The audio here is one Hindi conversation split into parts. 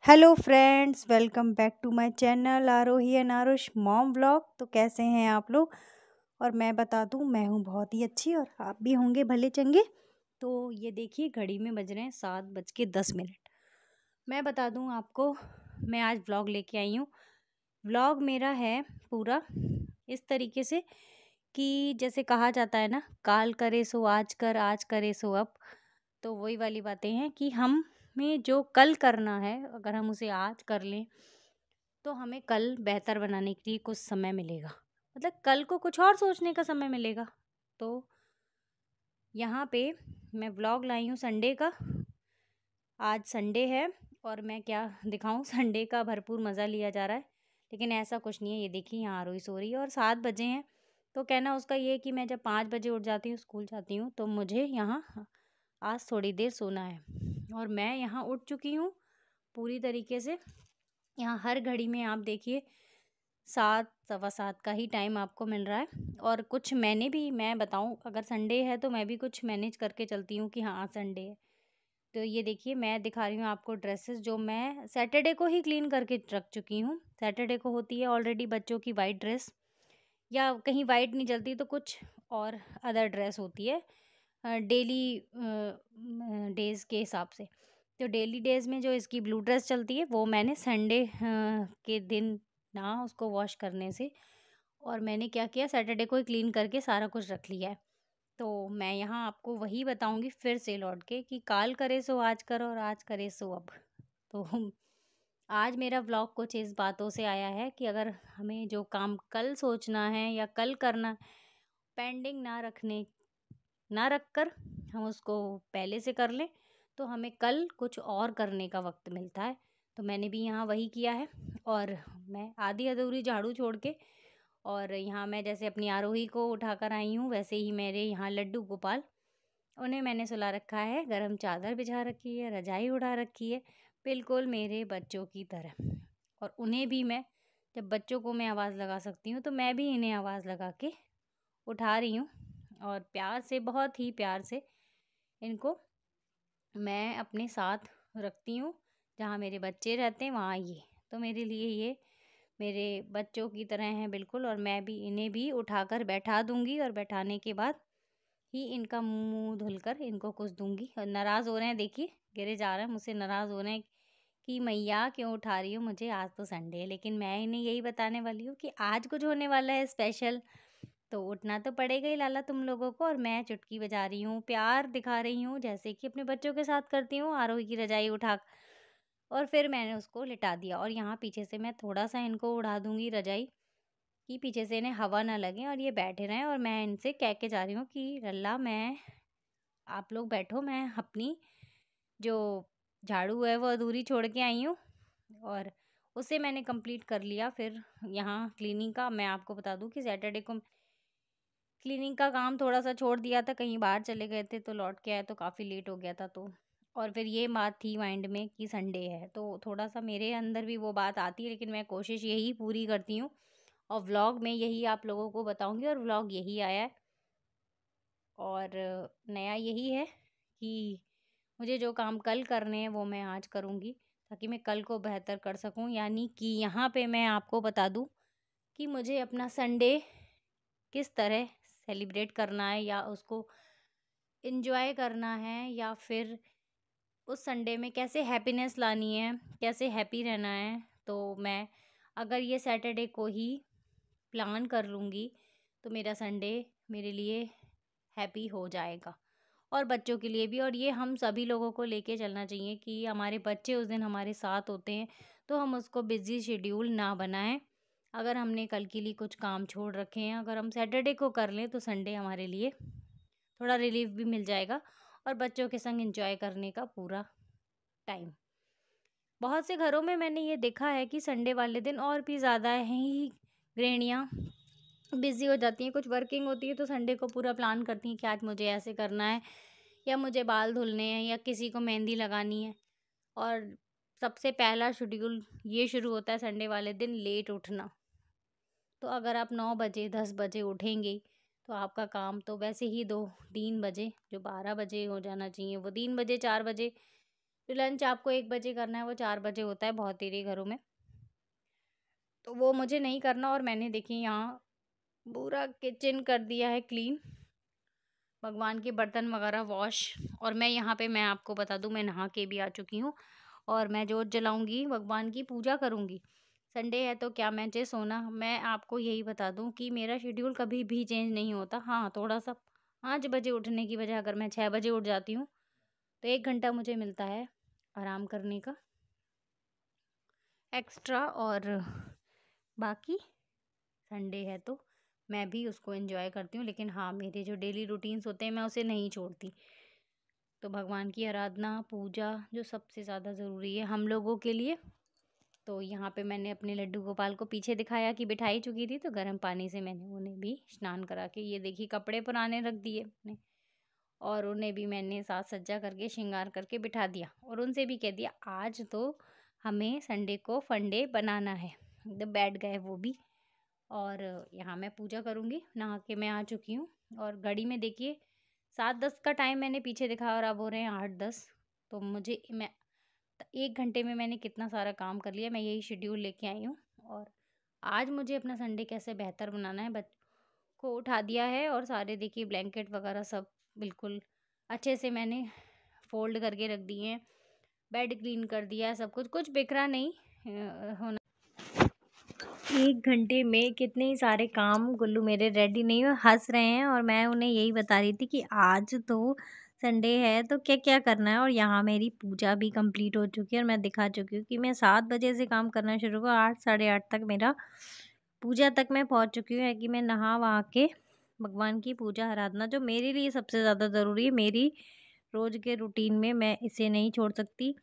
Hello friends, welcome back to my channel Aarohi and Aarush mom vlog. तो कैसे हैं आप लोग? और मैं बता दूं, मैं हूं बहुत ही अच्छी और आप भी होंगे भले चंगे। तो ये देखिए, घड़ी में बज रहे हैं 7:10। मैं बता दूं आपको, मैं आज व्लॉग लेके आई हूँ। व्लॉग मेरा है पूरा इस तरीके से कि जैसे कहा जाता है ना, काल करे सो आज कर, आज करे सो अब। तो वही वाली बातें हैं कि हमें जो कल करना है, अगर हम उसे आज कर लें तो हमें कल बेहतर बनाने के लिए कुछ समय मिलेगा। मतलब कल को कुछ और सोचने का समय मिलेगा। तो यहाँ पे मैं व्लॉग लाई हूँ संडे का। आज संडे है और मैं क्या दिखाऊं, संडे का भरपूर मज़ा लिया जा रहा है। लेकिन ऐसा कुछ नहीं है। ये देखिए, यहाँ रोई सो रही है और 7 बजे हैं। तो कहना उसका ये है कि मैं जब 5 बजे उठ जाती हूँ, स्कूल जाती हूँ, तो मुझे यहाँ आज थोड़ी देर सोना है। और मैं यहाँ उठ चुकी हूँ पूरी तरीके से। यहाँ हर घड़ी में आप देखिए 7 सवा 7 का ही टाइम आपको मिल रहा है। और कुछ मैं बताऊँ, अगर संडे है तो मैं भी कुछ मैनेज करके चलती हूँ कि हाँ आज संडे है। तो ये देखिए, मैं दिखा रही हूँ आपको ड्रेसेस जो मैं सैटरडे को ही क्लीन करके रख चुकी हूँ। सैटरडे को होती है ऑलरेडी बच्चों की वाइट ड्रेस, या कहीं वाइट नहीं चलती तो कुछ और अदर ड्रेस होती है डेली डेज़ के हिसाब से। तो डेली डेज़ में जो इसकी ब्लू ड्रेस चलती है वो मैंने संडे के दिन ना उसको वॉश करने से, और मैंने क्या किया, सैटरडे को ही क्लीन करके सारा कुछ रख लिया है। तो मैं यहाँ आपको वही बताऊंगी फिर से लौट के कि काल करे सो आज कर और आज करे सो अब। तो आज मेरा व्लॉग कुछ इस बातों से आया है कि अगर हमें जो काम कल सोचना है या कल करना, पेंडिंग ना रख कर हम उसको पहले से कर लें, तो हमें कल कुछ और करने का वक्त मिलता है। तो मैंने भी यहाँ वही किया है। और मैं आधी अधूरी झाड़ू छोड़ के, और यहाँ मैं जैसे अपनी आरोही को उठाकर आई हूँ, वैसे ही मेरे यहाँ लड्डू गोपाल, उन्हें मैंने सुला रखा है, गरम चादर बिछा रखी है, रजाई उड़ा रखी है, बिल्कुल मेरे बच्चों की तरह। और उन्हें भी मैं, जब बच्चों को मैं आवाज़ लगा सकती हूँ तो मैं भी इन्हें आवाज़ लगा के उठा रही हूँ। और प्यार से, बहुत ही प्यार से इनको मैं अपने साथ रखती हूँ। जहाँ मेरे बच्चे रहते हैं वहाँ ये, तो मेरे लिए ये मेरे बच्चों की तरह हैं बिल्कुल। और मैं भी इन्हें भी उठाकर बैठा दूँगी और बैठाने के बाद ही इनका मुंह धुलकर इनको कुछ दूँगी। और नाराज़ हो रहे हैं, देखिए गिरे जा रहे हैं, मुझसे नाराज़ हो रहे हैं कि मैया क्यों उठा रही हो मुझे, आज तो संडे है। लेकिन मैं इन्हें यही बताने वाली हूँ कि आज कुछ होने वाला है स्पेशल, तो उठना तो पड़ेगा ही लाला तुम लोगों को। और मैं चुटकी बजा रही हूँ, प्यार दिखा रही हूँ, जैसे कि अपने बच्चों के साथ करती हूँ। आरोही की रजाई उठा, और फिर मैंने उसको लिटा दिया। और यहाँ पीछे से मैं थोड़ा सा इनको उड़ा दूँगी रजाई, कि पीछे से इन्हें हवा ना लगे और ये बैठे रहें। और मैं इनसे कह के जा रही हूँ कि लल्ला, मैं आप लोग बैठो, मैं अपनी जो झाड़ू है वो अधूरी छोड़ के आई हूँ, और उसे मैंने कंप्लीट कर लिया। फिर यहाँ क्लीनिंग का मैं आपको बता दूँ कि सैटरडे को क्लीनिंग का काम थोड़ा सा छोड़ दिया था, कहीं बाहर चले गए थे, तो लौट के आए तो काफ़ी लेट हो गया था। तो और फिर ये बात थी माइंड में कि संडे है, तो थोड़ा सा मेरे अंदर भी वो बात आती है। लेकिन मैं कोशिश यही पूरी करती हूँ और व्लॉग में यही आप लोगों को बताऊंगी, और व्लॉग यही आया है। और नया यही है कि मुझे जो काम कल करने हैं वो मैं आज करूँगी, ताकि मैं कल को बेहतर कर सकूँ। यानी कि यहाँ पे मैं आपको बता दूँ कि मुझे अपना संडे किस तरह सेलिब्रेट करना है, या उसको एंजॉय करना है, या फिर उस संडे में कैसे हैप्पीनेस लानी है, कैसे हैप्पी रहना है। तो मैं अगर ये सैटरडे को ही प्लान कर लूँगी तो मेरा संडे मेरे लिए हैप्पी हो जाएगा, और बच्चों के लिए भी। और ये हम सभी लोगों को लेके चलना चाहिए कि हमारे बच्चे उस दिन हमारे साथ होते हैं, तो हम उसको बिज़ी शेड्यूल ना बनाएं। अगर हमने कल के लिए कुछ काम छोड़ रखे हैं, अगर हम सैटरडे को कर लें तो संडे हमारे लिए थोड़ा रिलीफ भी मिल जाएगा, और बच्चों के संग एंजॉय करने का पूरा टाइम। बहुत से घरों में मैंने ये देखा है कि संडे वाले दिन और भी ज़्यादा ही गृहिणियाँ बिज़ी हो जाती हैं, कुछ वर्किंग होती है तो संडे को पूरा प्लान करती हैं कि आज मुझे ऐसे करना है, या मुझे बाल धुलने हैं, या किसी को मेहंदी लगानी है। और सबसे पहला शेड्यूल ये शुरू होता है संडे वाले दिन, लेट उठना। तो अगर आप 9 बजे 10 बजे उठेंगे तो आपका काम तो वैसे ही 2 3 बजे, जो 12 बजे हो जाना चाहिए, वो 3 बजे 4 बजे जो लंच आपको 1 बजे करना है वो 4 बजे होता है बहुत तेरे घरों में। तो वो मुझे नहीं करना और मैंने देखिए यहाँ पूरा किचन कर दिया है क्लीन, भगवान के बर्तन वगैरह वॉश। और मैं यहाँ पे मैं आपको बता दूँ मैं नहा के भी आ चुकी हूँ और मैं जोत जलाऊँगी, भगवान की पूजा करूँगी। संडे है तो क्या मुझे सोना मैं आपको यही बता दूँ कि मेरा शेड्यूल कभी भी चेंज नहीं होता। हाँ, थोड़ा-सा 5 बजे उठने की बजाय अगर मैं 6 बजे उठ जाती हूँ, तो 1 घंटा मुझे मिलता है आराम करने का एक्स्ट्रा। और बाकी संडे है तो मैं भी उसको एंजॉय करती हूँ। लेकिन हाँ, मेरे जो डेली रूटीन्स होते हैं मैं उसे नहीं छोड़ती। तो भगवान की आराधना, पूजा जो सबसे ज़्यादा ज़रूरी है हम लोगों के लिए। तो यहाँ पे मैंने अपने लड्डू गोपाल को पीछे दिखाया कि बिठाई चुकी थी, तो गर्म पानी से मैंने उन्हें भी स्नान करा के ये देखिए कपड़े पुराने रख दिए अपने, और उन्हें भी मैंने साज सज्जा करके श्रृंगार करके बिठा दिया और उनसे भी कह दिया आज तो हमें संडे को फंडे बनाना है। तो बैठ गए वो भी। और यहाँ मैं पूजा करूँगी, नहा के मैं आ चुकी हूँ और घड़ी में देखिए 7:10 का टाइम मैंने पीछे दिखा और अब हो रहे हैं 8:10। तो मुझे मैं 1 घंटे में मैंने कितना सारा काम कर लिया, मैं यही शेड्यूल लेके आई हूँ। और आज मुझे अपना संडे कैसे बेहतर बनाना है, बच्चों को उठा दिया है और सारे देखिए ब्लैंकेट वगैरह सब बिल्कुल अच्छे से मैंने फ़ोल्ड करके रख दिए हैं, बेड क्लीन कर दिया है, सब कुछ बिखरा नहीं होना। 1 घंटे में कितने ही सारे काम गुल्लू मेरे रेडी नहीं हुए, हँस रहे हैं और मैं उन्हें यही बता रही थी कि आज तो संडे है तो क्या-क्या करना है। और यहाँ मेरी पूजा भी कंप्लीट हो चुकी है और मैं दिखा चुकी हूँ कि मैं 7 बजे से काम करना शुरू हुआ, 8 साढ़े 8 तक मेरा पूजा तक मैं पहुँच चुकी हूँ। है कि मैं नहा-वहा के भगवान की पूजा आराधना जो मेरे लिए सबसे ज़्यादा ज़रूरी है, मेरी रोज़ के रूटीन में मैं इसे नहीं छोड़ सकती।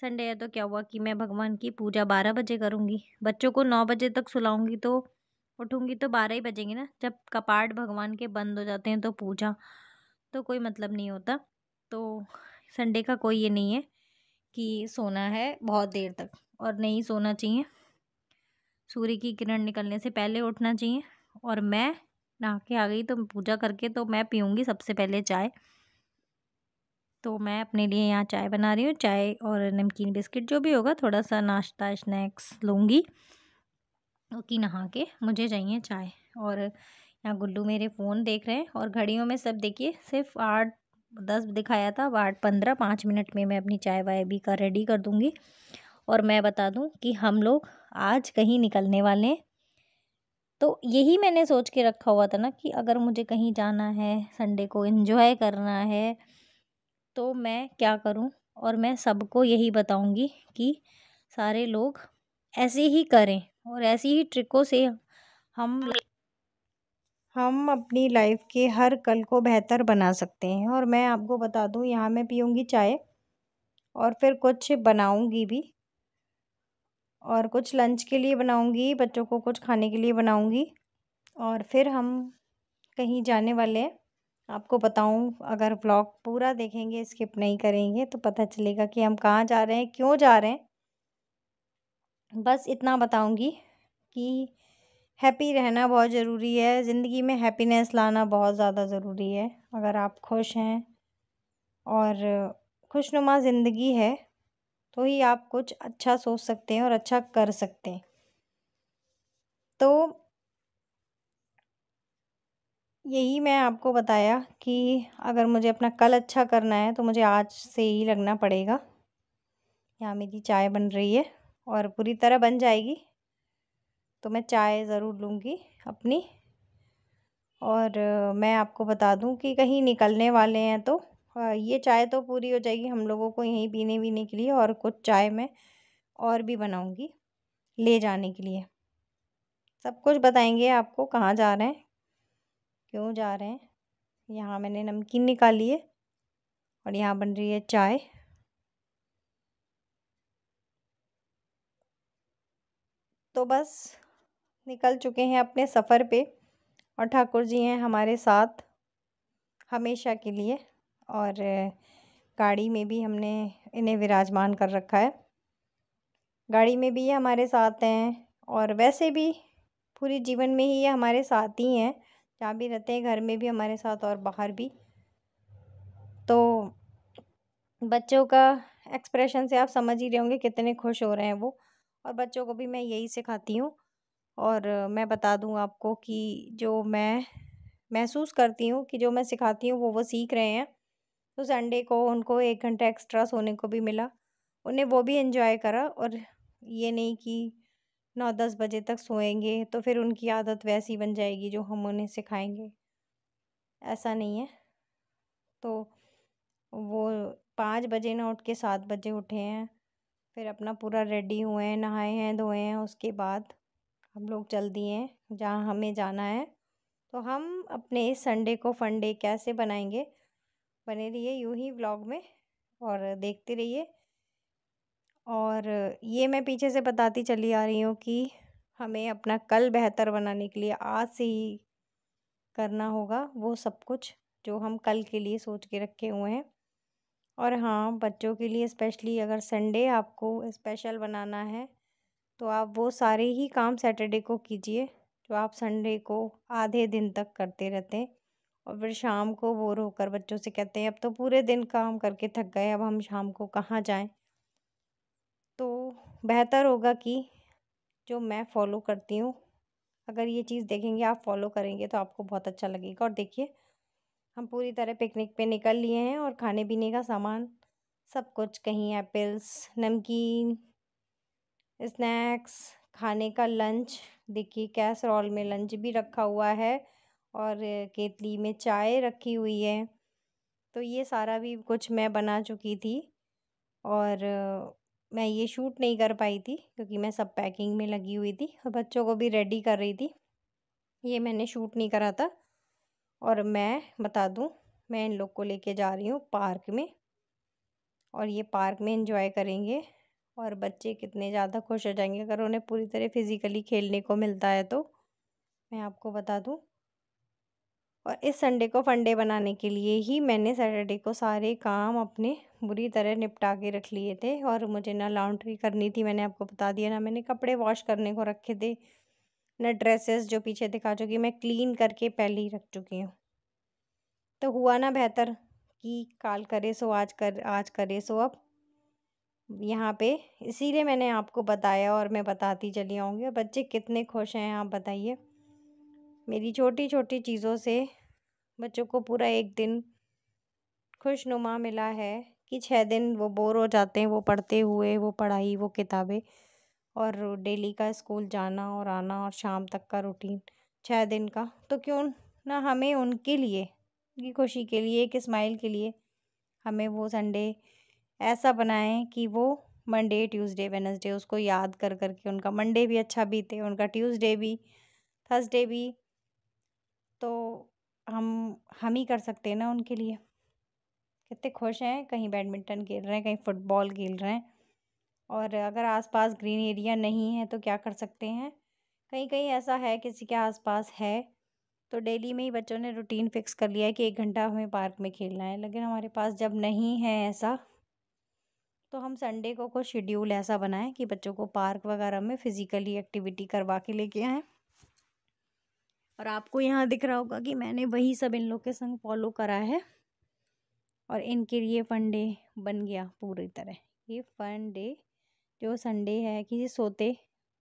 संडे है तो क्या हुआ कि मैं भगवान की पूजा 12 बजे करूँगी, बच्चों को 9 बजे तक सुलाऊँगी तो उठूँगी तो 12 ही बजेंगे ना। जब कपाट भगवान के बंद हो जाते हैं तो पूजा तो कोई मतलब नहीं होता। तो संडे का कोई ये नहीं है कि सोना है बहुत देर तक, और नहीं सोना चाहिए, सूर्य की किरण निकलने से पहले उठना चाहिए। और मैं नहा के आ गई तो पूजा करके तो मैं पीऊँगी सबसे पहले चाय। तो मैं अपने लिए यहाँ चाय बना रही हूँ, चाय और नमकीन बिस्किट जो भी होगा, थोड़ा-सा नाश्ता स्नैक्स लूँगी, क्योंकि नहा के मुझे चाहिए चाय। और यहाँ गुल्लू मेरे फ़ोन देख रहे हैं और घड़ियों में सब देखिए सिर्फ 8:10 दिखाया था, अब 8:15 5 मिनट में मैं अपनी चाय-वाय भी रेडी कर दूँगी। और मैं बता दूँ कि हम लोग आज कहीं निकलने वाले हैं। तो यही मैंने सोच के रखा हुआ था ना कि अगर मुझे कहीं जाना है, संडे को एन्जॉय करना है, तो मैं क्या करूं। और मैं सबको यही बताऊंगी कि सारे लोग ऐसे ही करें और ऐसी ही ट्रिकों से हम हम अपनी लाइफ के हर कल को बेहतर बना सकते हैं। और मैं आपको बता दूं यहाँ मैं पीऊँगी चाय और फिर कुछ बनाऊंगी भी, और कुछ लंच के लिए बनाऊंगी, बच्चों को कुछ खाने के लिए बनाऊंगी, और फिर हम कहीं जाने वाले हैं। आपको बताऊं, अगर व्लॉग पूरा देखेंगे, स्किप नहीं करेंगे, तो पता चलेगा कि हम कहाँ जा रहे हैं, क्यों जा रहे हैं। बस इतना बताऊंगी कि हैप्पी रहना बहुत ज़रूरी है, ज़िंदगी में हैप्पीनेस लाना बहुत ज़्यादा ज़रूरी है। अगर आप खुश हैं और खुशनुमा ज़िंदगी है तो ही आप कुछ अच्छा सोच सकते हैं और अच्छा कर सकते हैं। तो यही मैं आपको बताया कि अगर मुझे अपना कल अच्छा करना है तो मुझे आज से ही लगना पड़ेगा। यहाँ मेरी चाय बन रही है और पूरी तरह बन जाएगी तो मैं चाय ज़रूर लूँगी अपनी। और मैं आपको बता दूँ कि कहीं निकलने वाले हैं तो ये चाय तो पूरी हो जाएगी हम लोगों को यहीं पीने वीने के लिए, और कुछ चाय मैं और भी बनाऊँगी ले जाने के लिए। सब कुछ बताएंगे आपको, कहाँ जा रहे हैं, क्यों जा रहे हैं। यहाँ मैंने नमकीन निकाली है और यहाँ बन रही है चाय। तो बस निकल चुके हैं अपने सफ़र पे और ठाकुर जी हैं हमारे साथ हमेशा के लिए। और गाड़ी में भी हमने इन्हें विराजमान कर रखा है, गाड़ी में भी ये हमारे साथ हैं और वैसे भी पूरी जीवन में ही ये हमारे साथ ही हैं, जहाँ भी रहते हैं घर में भी हमारे साथ और बाहर भी। तो बच्चों का एक्सप्रेशन से आप समझ ही रहे होंगे कितने खुश हो रहे हैं वो। और बच्चों को भी मैं यही सिखाती हूँ। और मैं बता दूँ आपको कि जो मैं महसूस करती हूँ कि जो मैं सिखाती हूँ वो सीख रहे हैं। तो संडे को उनको 1 घंटा एक्स्ट्रा सोने को भी मिला। उन्हें वो भी एन्जॉय करा, और ये नहीं कि 9-10 बजे तक सोएँगे तो फिर उनकी आदत वैसी बन जाएगी जो हम उन्हें सिखाएँगे, ऐसा नहीं है। तो वो 5 बजे ना उठ के 7 बजे उठे हैं, फिर अपना पूरा रेडी हुए हैं, नहाए हैं, धोए हैं, उसके बाद हम लोग चल दिए हैं जहाँ हमें जाना है। तो हम अपने इस संडे को फन डे कैसे बनाएँगे, बने रहिए यूँ ही व्लॉग में और देखते रहिए। और ये मैं पीछे से बताती चली आ रही हूँ कि हमें अपना कल बेहतर बनाने के लिए आज से ही करना होगा वो सब कुछ जो हम कल के लिए सोच के रखे हुए हैं। और हाँ, बच्चों के लिए स्पेशली अगर संडे आपको स्पेशल बनाना है तो आप वो सारे ही काम सैटरडे को कीजिए जो आप संडे को आधे दिन तक करते रहते हैं, और फिर शाम को बोर होकर बच्चों से कहते हैं अब तो पूरे दिन काम करके थक गए, अब हम शाम को कहाँ जाएं। तो बेहतर होगा कि जो मैं फ़ॉलो करती हूँ, अगर ये चीज़ देखेंगे आप फ़ॉलो करेंगे तो आपको बहुत अच्छा लगेगा। और देखिए, हम पूरी तरह पिकनिक पे निकल लिए हैं और खाने-पीने का सामान सब कुछ, कहीं एप्पल्स, नमकीन, स्नैक्स, खाने का लंच, देखिए कैसरोल में लंच भी रखा हुआ है और केतली में चाय रखी हुई है। तो ये सारा भी कुछ मैं बना चुकी थी। और मैं ये शूट नहीं कर पाई थी क्योंकि मैं सब पैकिंग में लगी हुई थी और बच्चों को भी रेडी कर रही थी। ये मैंने शूट नहीं करा था। और मैं बता दूँ, मैं इन लोग को लेके जा रही हूँ पार्क में, और ये पार्क में एंजॉय करेंगे। और बच्चे कितने ज़्यादा खुश हो जाएंगे अगर उन्हें पूरी तरह फिज़िकली खेलने को मिलता है तो, मैं आपको बता दूँ। और इस संडे को फंडे बनाने के लिए ही मैंने सैटरडे को सारे काम अपने बुरी तरह निपटा के रख लिए थे। और मुझे ना लॉन्ड्री करनी थी, मैंने आपको बता दिया, ना मैंने कपड़े वॉश करने को रखे थे, ना ड्रेसेस जो पीछे दिखा चुकी मैं क्लीन करके पहले ही रख चुकी हूँ। तो हुआ ना बेहतर कि काल करे सो आज करे सो अब, यहाँ पे इसीलिए मैंने आपको बताया और मैं बताती चली आऊँगी। और बच्चे कितने खुश हैं आप बताइए। मेरी छोटी छोटी चीज़ों से बच्चों को पूरा एक दिन खुशनुमा मिला है कि 6 दिन वो बोर हो जाते हैं वो पढ़ते हुए, वो पढ़ाई, वो किताबें, और डेली का स्कूल जाना और आना और शाम तक का रूटीन 6 दिन का। तो क्यों ना हमें उनके लिए, उनकी खुशी के लिए, एक स्माइल के लिए हमें वो संडे ऐसा बनाएं कि वो मंडे, ट्यूसडे, वेडनेसडे उसको याद कर कर के उनका मंडे भी अच्छा बीते, उनका ट्यूसडे भी, थर्सडे भी। तो हम ही कर सकते हैं ना उनके लिए। कितने खुश हैं, कहीं बैडमिंटन खेल रहे हैं, कहीं फुटबॉल खेल रहे हैं। और अगर आसपास ग्रीन एरिया नहीं है तो क्या कर सकते हैं, कहीं कहीं ऐसा है किसी के आसपास है तो डेली में ही बच्चों ने रूटीन फिक्स कर लिया है कि 1 घंटा हमें पार्क में खेलना है। लेकिन हमारे पास जब नहीं है ऐसा, तो हम संडे को कुछ शेड्यूल ऐसा बनाएं कि बच्चों को पार्क वगैरह में फ़िज़िकली एक्टिविटी करवा के लेके आएँ। और आपको यहाँ दिख रहा होगा कि मैंने वही सब इन लोग के संग फॉलो करा है, और इनके लिए फन डे बन गया पूरी तरह। ये फन डे जो संडे है कि सोते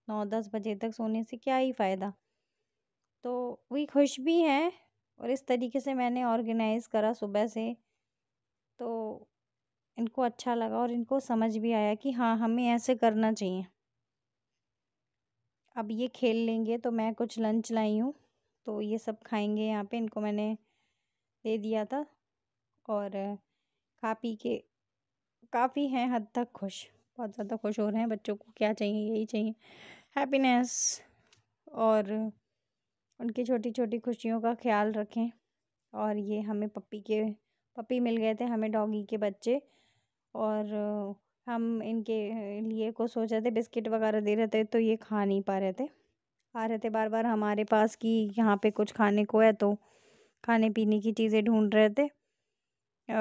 9-10 बजे तक सोने से क्या ही फ़ायदा। तो वही खुश भी हैं, और इस तरीके से मैंने ऑर्गेनाइज़ करा सुबह से, तो इनको अच्छा लगा और इनको समझ भी आया कि हाँ, हमें ऐसे करना चाहिए। अब ये खेल लेंगे तो मैं कुछ लंच लाई हूँ, तो ये सब खाएँगे यहाँ पे, इनको मैंने दे दिया था। और खा पी के काफ़ी हैं हद तक खुश, बहुत ज़्यादा खुश हो रहे हैं। बच्चों को क्या चाहिए, यही चाहिए, हैप्पीनेस। और उनकी छोटी-छोटी खुशियों का ख़्याल रखें। और ये हमें पपी मिल गए थे हमें, डॉगी के बच्चे। और हम इनके लिए को सोच रहे थे, बिस्किट वगैरह दे रहे थे तो ये खा नहीं पा रहे थे। आ रहे थे बार-बार हमारे पास कि यहाँ पे कुछ खाने को है, तो खाने-पीने की चीज़ें ढूँढ रहे थे।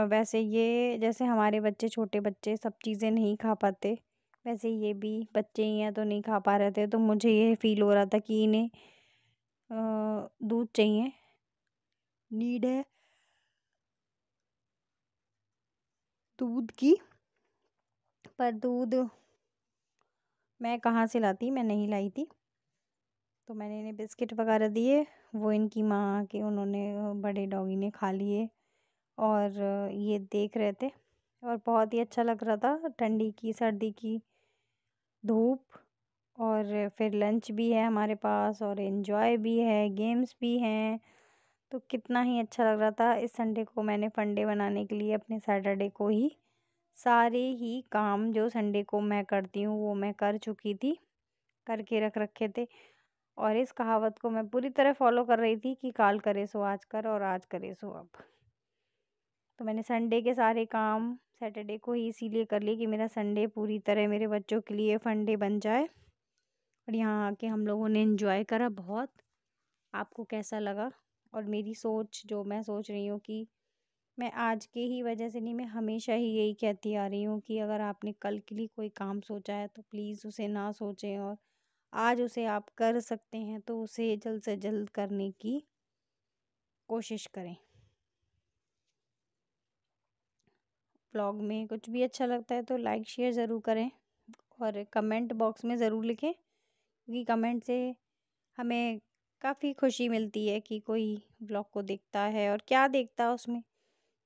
वैसे ये जैसे हमारे बच्चे, छोटे बच्चे सब चीज़ें नहीं खा पाते, वैसे ये भी बच्चे ही हैं तो नहीं खा पा रहे थे। तो मुझे ये फ़ील हो रहा था कि इन्हें दूध चाहिए, नीड है दूध की। पर दूध मैं कहाँ से लाती, मैं नहीं लाई थी। तो मैंने इन्हें बिस्किट वगैरह दिए, वो इनकी माँ के उन्होंने बड़े डॉगी ने खा लिए और ये देख रहे थे और बहुत ही अच्छा लग रहा था। ठंडी की सर्दी की धूप और फिर लंच भी है हमारे पास और एंजॉय भी है, गेम्स भी हैं, तो कितना ही अच्छा लग रहा था। इस संडे को मैंने फन डे बनाने के लिए अपने सैटरडे को ही सारे ही काम जो संडे को मैं करती हूँ वो मैं कर चुकी थी, करके रख रखे थे। और इस कहावत को मैं पूरी तरह फॉलो कर रही थी कि काल करे सो आज कर और आज करे सो अब। तो मैंने संडे के सारे काम सैटरडे को ही इसीलिए कर लिए कि मेरा संडे पूरी तरह मेरे बच्चों के लिए फन डे बन जाए। और यहाँ आके हम लोगों ने एंजॉय करा बहुत। आपको कैसा लगा? और मेरी सोच जो मैं सोच रही हूँ कि मैं आज के ही वजह से नहीं, मैं हमेशा ही यही कहती आ रही हूँ कि अगर आपने कल के लिए कोई काम सोचा है तो प्लीज़ उसे ना सोचें, और आज उसे आप कर सकते हैं तो उसे जल्द से जल्द करने की कोशिश करें। ब्लॉग में कुछ भी अच्छा लगता है तो लाइक शेयर ज़रूर करें और कमेंट बॉक्स में ज़रूर लिखें, क्योंकि कमेंट से हमें काफ़ी खुशी मिलती है कि कोई ब्लॉग को देखता है और क्या देखता है उसमें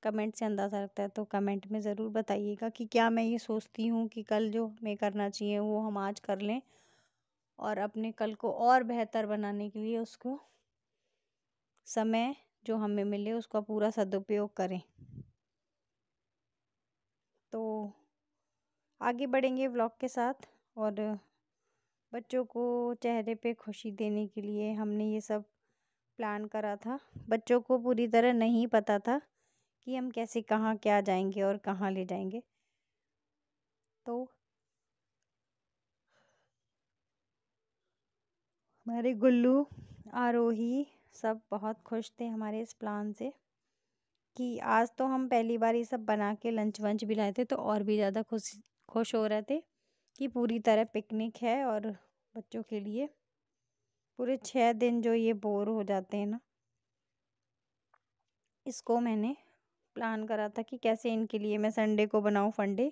कमेंट से अंदाज़ा लगता है। तो कमेंट में ज़रूर बताइएगा कि क्या मैं ये सोचती हूँ कि कल जो हमें करना चाहिए वो हम आज कर लें और अपने कल को और बेहतर बनाने के लिए उसको समय जो हमें मिले उसका पूरा सदुपयोग करें। तो आगे बढ़ेंगे व्लॉग के साथ और बच्चों को चेहरे पे खुशी देने के लिए हमने ये सब प्लान करा था। बच्चों को पूरी तरह नहीं पता था कि हम कैसे कहाँ क्या जाएंगे और कहाँ ले जाएंगे। तो हमारे गुल्लू, आरोही सब बहुत खुश थे हमारे इस प्लान से कि आज तो हम पहली बार ये सब बना के लंच वंच भी लाए थे, तो और भी ज़्यादा खुश हो रहे थे कि पूरी तरह पिकनिक है। और बच्चों के लिए पूरे 6 दिन जो ये बोर हो जाते हैं ना, इसको मैंने प्लान करा था कि कैसे इनके लिए मैं संडे को बनाऊं फन डे।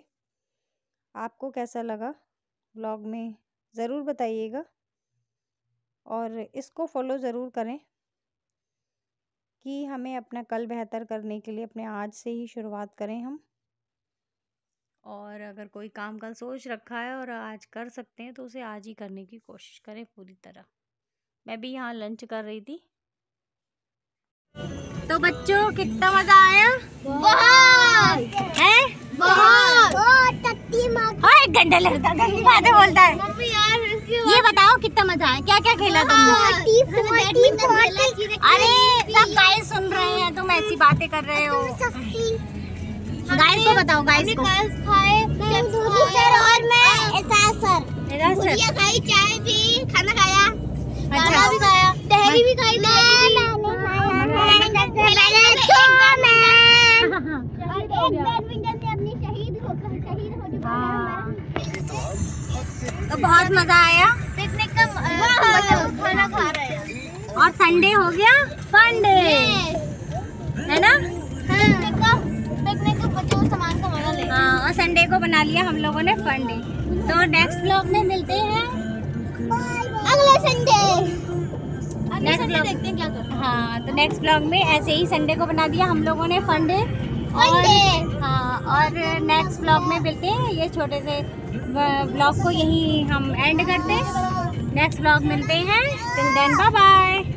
आपको कैसा लगा व्लॉग में ज़रूर बताइएगा और इसको फॉलो ज़रूर करें कि हमें अपना कल बेहतर करने के लिए अपने आज से ही शुरुआत करें हम। और अगर कोई काम कल सोच रखा है और आज कर सकते हैं तो उसे आज ही करने की कोशिश करें पूरी तरह। मैं भी यहाँ लंच कर रही थी। तो बच्चों कितना मजा आया? बहुत है बहुत एक घंटा लगता है, गंदी बातें बोलता है। ये बताओ कितना मजा आया, क्या क्या खेला तुमने? अरे सब गाइस सुन रहे हैं, तुम ऐसी बातें कर रहे हो। गाइस को बताओ, गाइस को। सर और मैं सर खाई, चाय भी, खाना खाया, खाना भी खाया, टहरी भी खाई, तो बहुत मजा आया पिकनिक का खाना खा रहे हैं और संडे हो गया फन डे, है ना? पिकनिक का बच्चों को सामान का मजा ले। हाँ, और संडे को बना लिया हम लोगों ने फन डे। तो नेक्स्ट ब्लॉग में मिलते हैं अगले संडे। नेक्स्ट ब्लॉग देखते हैं क्या करते हैं। हाँ, तो नेक्स्ट ब्लॉग में ऐसे ही संडे को बना दिया हम लोगों ने फन डे। और हाँ, और नेक्स्ट ब्लॉग में मिलते हैं। ये छोटे से ब्लॉग को यहीं हम एंड करते हैं। नेक्स्ट ब्लॉग मिलते हैं। Till then bye bye.